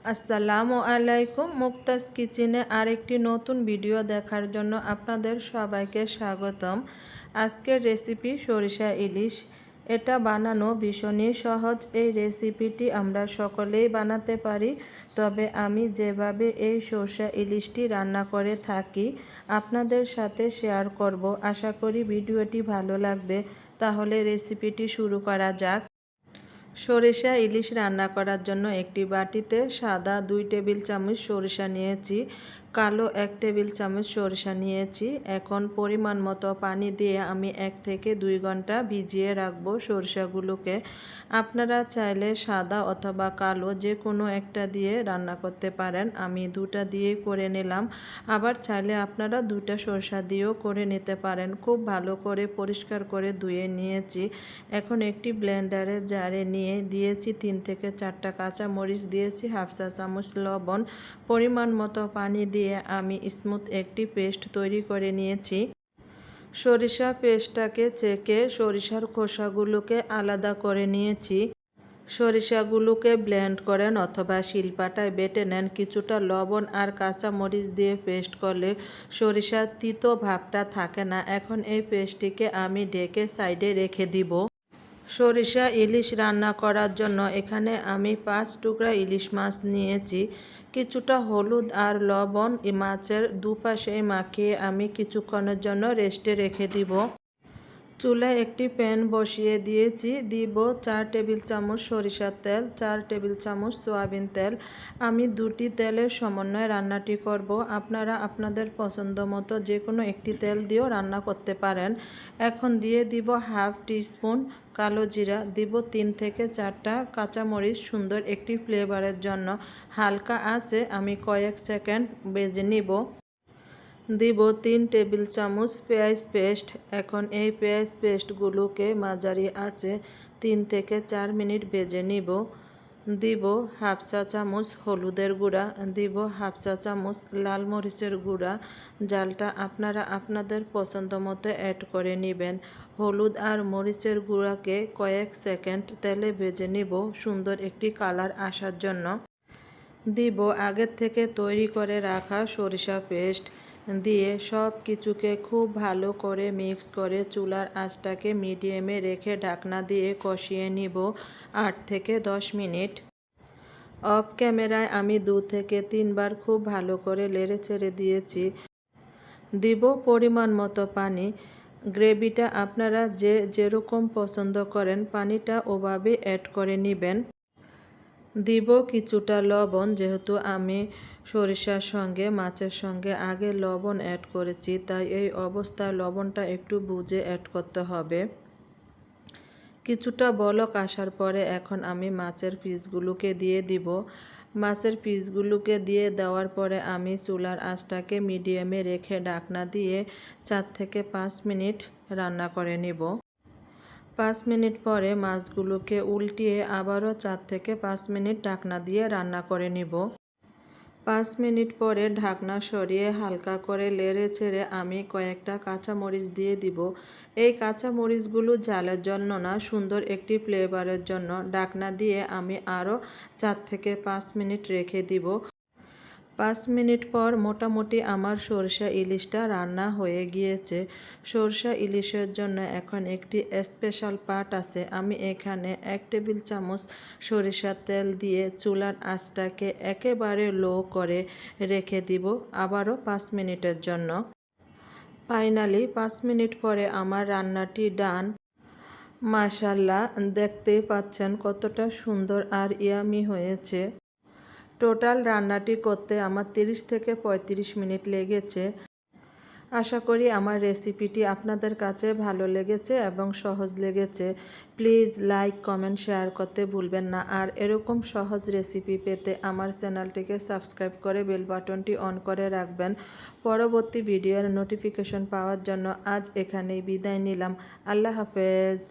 আসসালামু আলাইকুম। মুক্তাজ কিচেনে আরেকটি নতুন ভিডিও দেখার জন্য আপনাদের সবাইকে স্বাগতম। আজকের রেসিপি সরিষা ইলিশ। এটা বানানো ভীষণই সহজ। এই রেসিপিটি আমরা সকলেই বানাতে পারি, তবে আমি যেভাবে এই সরিষা ইলিশটি রান্না করে থাকি আপনাদের সাথে শেয়ার করব। আশা করি ভিডিওটি ভালো লাগবে। তাহলে রেসিপিটি শুরু করা যাক। সরিষা ইলিশ রান্না করার জন্য একটি বাটিতে সাদা 2 টেবিল চামচ সরিষা নিয়েছি, কালো 1 টেবিল চামচ সরিষা নিয়েছি। এখন পরিমাণ মতো পানি দিয়ে আমি 1 থেকে 2 ঘন্টা ভিজিয়ে রাখবো সরিষাগুলোকে। আপনারা চাইলে সাদা অথবা কালো যে কোনো একটা দিয়ে রান্না করতে পারেন। আমি দুটা দিয়ে করে নিলাম। আবার চাইলে আপনারা দুটা সরিষা দিয়েও করে নিতে পারেন। খুব ভালো করে পরিষ্কার করে ধুয়ে নিয়েছি। এখন একটি ব্লেন্ডারে জারে নিয়ে দিয়েছি 3 থেকে 4টা কাঁচা মরিচ, দিয়েছি হাফ চা চামচ লবণ, পরিমাণ মতো পানি দিয়ে আমি স্মুথ একটি পেস্ট তৈরি করে নিয়েছি। সরিষা পেস্টটাকে চেকে সরিষার খোসাগুলোকে আলাদা করে নিয়েছি। সরিষাগুলোকে ব্লেন্ড করেন অথবা শিলপাটায় বেটে নেন। কিছুটা লবণ আর কাঁচা মরিচ দিয়ে পেস্ট করলে সরিষার তিতো ভাবটা থাকে না। এখন এই পেস্টটিকে আমি ঢেকে সাইডে রেখে দিব। সরিষা ইলিশ রান্না করার জন্য এখানে আমি 5 টুকরা ইলিশ মাছ নিয়েছি। কিছুটা হলুদ আর লবণ মাছের দুপাশে মাখিয়ে আমি কিছুক্ষণের জন্য রেস্টে রেখে দিব। চুলায় একটি প্যান বসিয়ে দিয়েছি। দিব 4 টেবিল চামচ সরিষার তেল, 4 টেবিল চামচ সয়াবিন তেল। আমি দুটি তেলের সমন্বয়ে রান্নাটি করব। আপনারা আপনাদের পছন্দ মতো যে কোনো একটি তেল দিয়েও রান্না করতে পারেন। এখন দিয়ে দিব হাফ টিস্পুন কালো জিরা, দিব 3 থেকে 4টা কাঁচামরিচ সুন্দর একটি ফ্লেভারের জন্য। হালকা আঁচে আমি কয়েক সেকেন্ড ভেজে নিব। দিব 3 টেবিল চামচ পেঁয়াজ পেস্ট। এখন এই পেঁয়াজ পেস্টগুলোকে মাঝারি আঁচে 3 থেকে 4 মিনিট ভেজে নিব। দিব হাফ চা চামচ হলুদের গুঁড়া, দিব হাফ চা চামচ লাল মরিচের গুঁড়া। জালটা আপনারা আপনাদের পছন্দ মতো অ্যাড করে নেবেন। হলুদ আর মরিচের গুঁড়াকে কয়েক সেকেন্ড তেলে ভেজে নিব সুন্দর একটি কালার আসার জন্য। দিব আগের থেকে তৈরি করে রাখা সরিষা পেস্ট। দিয়ে সব কিছুকে খুব ভালো করে মিক্স করে চুলার আঁচটাকে মিডিয়ামে রেখে ঢাকনা দিয়ে কষিয়ে নিব 8 থেকে 10 মিনিট। অফ ক্যামেরায় আমি 2 থেকে 3 বার খুব ভালো করে নেড়ে চেড়ে দিয়েছি। দিব পরিমাণ মতো পানি। গ্রেভিটা আপনারা যে যেরকম পছন্দ করেন পানিটা ওভাবে অ্যাড করে নেবেন। দিব কিছুটা লবণ, যেহেতু আমি সরিষার সঙ্গে মাছের সঙ্গে আগে লবণ অ্যাড করেছি, তাই এই অবস্থায় লবণটা একটু বুঝে অ্যাড করতে হবে। কিছুটা বলক আসার পরে এখন আমি মাছের পিসগুলোকে দিয়ে দিব। মাছের পিসগুলোকে দিয়ে দেওয়ার পরে আমি চুলার আঁচটাকে মিডিয়ামে রেখে ঢাকনা দিয়ে 4 থেকে 5 মিনিট রান্না করে নিব। 5 মিনিট পরে মাছগুলোকে উল্টিয়ে আবারও 4 থেকে 5 মিনিট ঢাকনা দিয়ে রান্না করে নিব। 5 মিনিট পরে ঢাকনা সরিয়ে হালকা করে নেড়ে চেড়ে আমি কয়েকটা কাঁচামরিচ দিয়ে দিব। এই কাঁচামরিচগুলো ঝালের জন্য না, সুন্দর একটি ফ্লেভারের জন্য। ঢাকনা দিয়ে আমি আরও 4 থেকে 5 মিনিট রেখে দিব। 5 মিনিট পর মোটামুটি আমার সরিষা ইলিশটা রান্না হয়ে গিয়েছে। সরিষা ইলিশের জন্য এখন একটি স্পেশাল পার্ট আছে। আমি এখানে 1 টেবিল চামচ সরিষার তেল দিয়ে চুলার আঁচটাকে একেবারে লো করে রেখে দিব আবারও 5 মিনিটের জন্য। ফাইনালি 5 মিনিট পরে আমার রান্নাটি ডান। মাশাআল্লাহ, দেখতেই পাচ্ছেন কতটা সুন্দর আর ইয়ামি হয়েছে। টোটাল রান্নাটি করতে আমার 30 থেকে 35 মিনিট লেগেছে। আশা করি আমার রেসিপিটি আপনাদের কাছে ভালো লেগেছে এবং সহজ লেগেছে। প্লিজ লাইক, কমেন্ট, শেয়ার করতে ভুলবেন না। আর এরকম সহজ রেসিপি পেতে আমার চ্যানেলটিকে সাবস্ক্রাইব করে বেল বাটনটি অন করে রাখবেন পরবর্তী ভিডিওর নোটিফিকেশন পাওয়ার জন্য। আজ এখানেই বিদায় নিলাম। আল্লাহ হাফেজ।